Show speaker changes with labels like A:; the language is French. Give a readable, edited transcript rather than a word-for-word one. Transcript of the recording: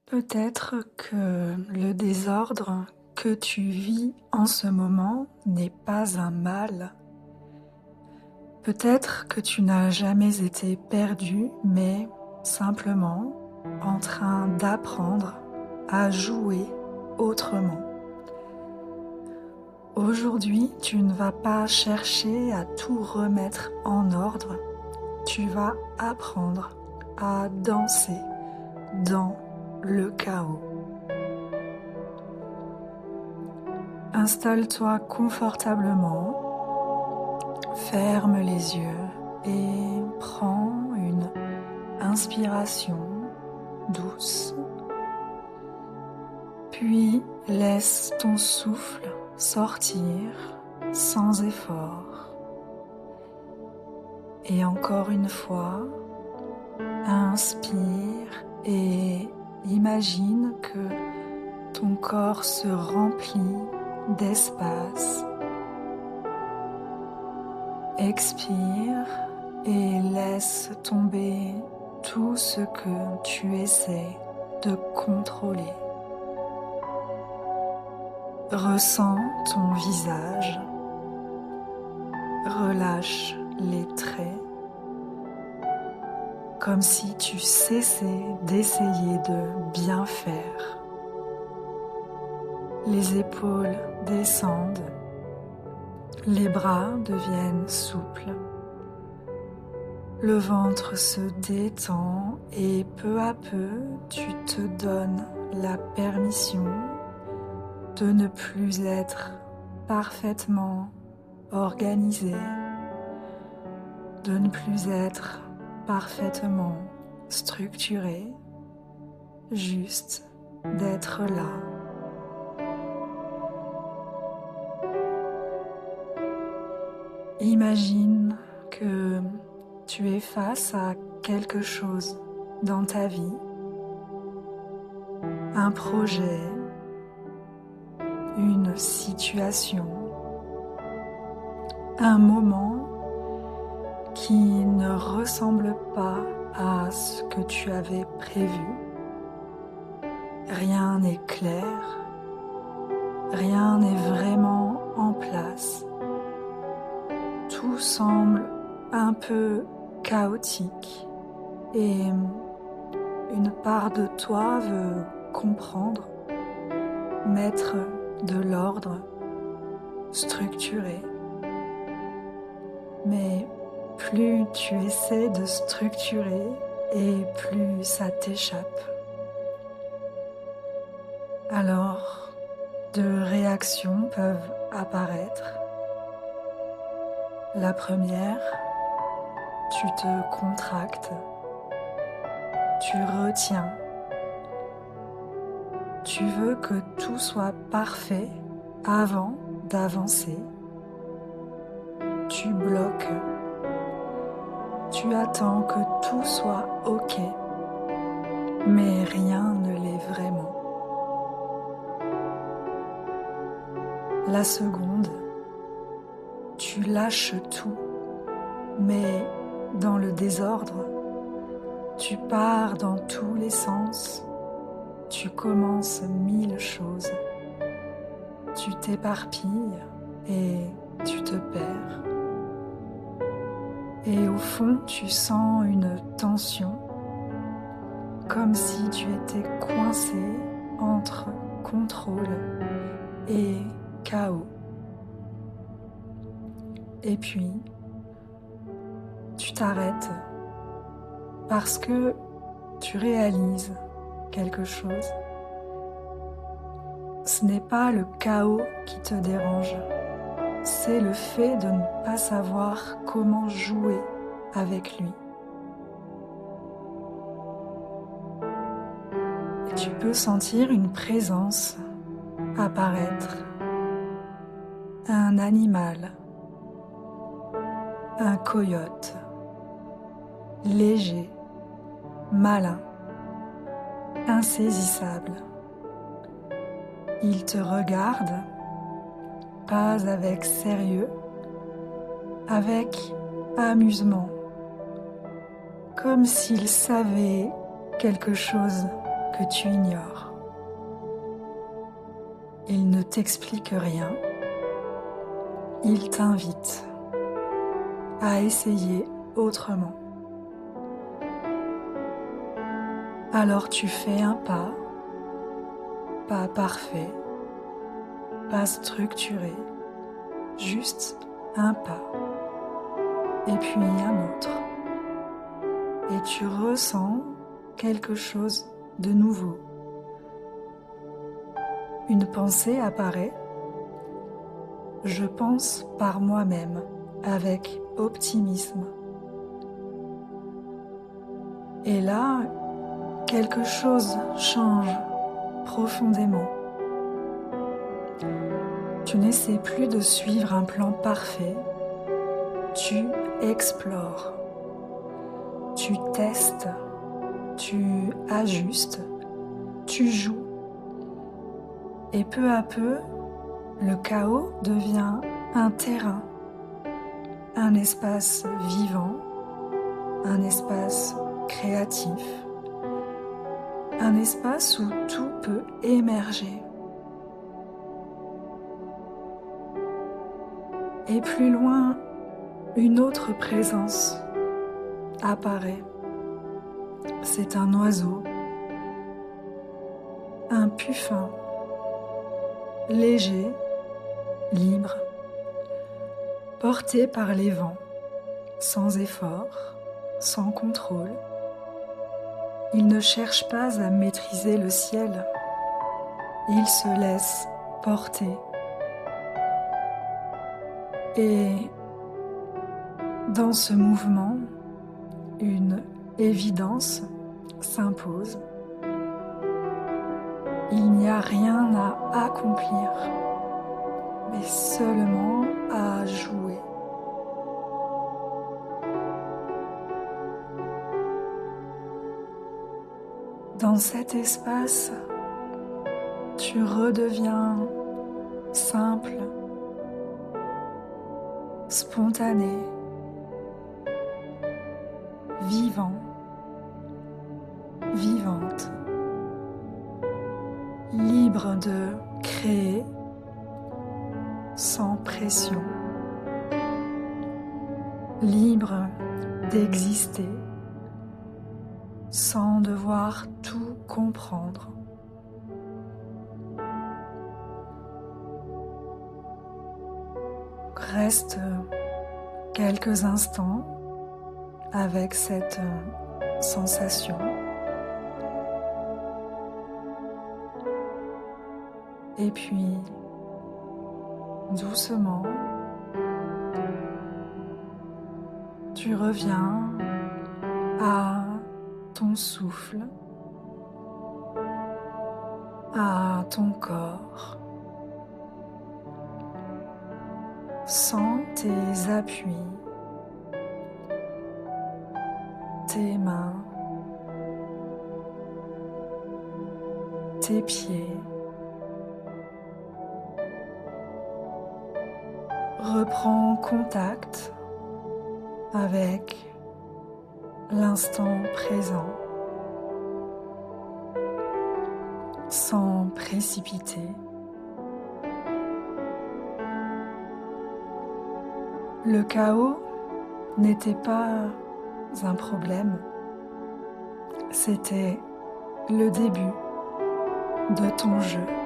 A: Peut-être que le désordre que tu vis en ce moment n'est pas un mal. Peut-être que tu n'as jamais été perdu, mais simplement en train d'apprendre à jouer autrement. Aujourd'hui, tu ne vas pas chercher à tout remettre en ordre, tu vas apprendre à danser dans le chaos. Installe-toi confortablement, ferme les yeux et prends une inspiration douce. Puis laisse ton souffle sortir sans effort. Et encore une fois, inspire et imagine que ton corps se remplit d'espace. Expire et laisse tomber tout ce que tu essaies de contrôler. Ressens ton visage, relâche les traits, comme si tu cessais d'essayer de bien faire. Les épaules descendent, les bras deviennent souples, le ventre se détend et peu à peu tu te donnes la permission de ne plus être parfaitement organisé, de ne plus être parfaitement structuré, juste d'être là. Imagine que tu es face à quelque chose dans ta vie, un projet, une situation, un moment qui ne ressemble pas à ce que tu avais prévu. Rien n'est clair, rien n'est vraiment en place. Tout semble un peu chaotique et une part de toi veut comprendre, mettre de l'ordre, structurer. Mais plus tu essaies de structurer et plus ça t'échappe. Alors, deux réactions peuvent apparaître. La première, tu te contractes, tu retiens. Tu veux que tout soit parfait avant d'avancer. Tu bloques. Tu attends que tout soit OK, mais rien ne l'est vraiment. La seconde, tu lâches tout, mais dans le désordre, tu pars dans tous les sens, tu commences 1000 choses, tu t'éparpilles et tu te perds. Et au fond, tu sens une tension, comme si tu étais coincé entre contrôle et chaos. Et puis, tu t'arrêtes parce que tu réalises quelque chose. Ce n'est pas le chaos qui te dérange, c'est le fait de ne pas savoir comment jouer avec lui. Et tu peux sentir une présence apparaître, un animal, un coyote, léger, malin, insaisissable. Il te regarde, pas avec sérieux, avec amusement, comme s'il savait quelque chose que tu ignores. Il ne t'explique rien, il t'invite à essayer autrement. Alors tu fais un pas parfait, pas structuré, juste un pas, et puis un autre. Et tu ressens quelque chose de nouveau. Une pensée apparaît. Je pense par moi-même avec optimisme. Et là, quelque chose change profondément. Tu n'essaies plus de suivre un plan parfait, tu explores, tu testes, tu ajustes, tu joues. Et peu à peu, le chaos devient un terrain, un espace vivant, un espace créatif, un espace où tout peut émerger. Et plus loin, une autre présence apparaît. C'est un oiseau, un puffin, léger, libre, porté par les vents, sans effort, sans contrôle. Il ne cherche pas à maîtriser le ciel, il se laisse porter. Et dans ce mouvement, une évidence s'impose. Il n'y a rien à accomplir, mais seulement à jouer. Dans cet espace, tu redeviens simple, spontané, vivant, vivante, libre de créer sans pression, libre d'exister sans devoir tout comprendre. Reste quelques instants avec cette sensation. Et puis, doucement, tu reviens à ton souffle, à ton corps. Sens tes appuis, tes mains, tes pieds. Reprends contact avec l'instant présent, sans précipiter. Le chaos n'était pas un problème, c'était le début de ton jeu.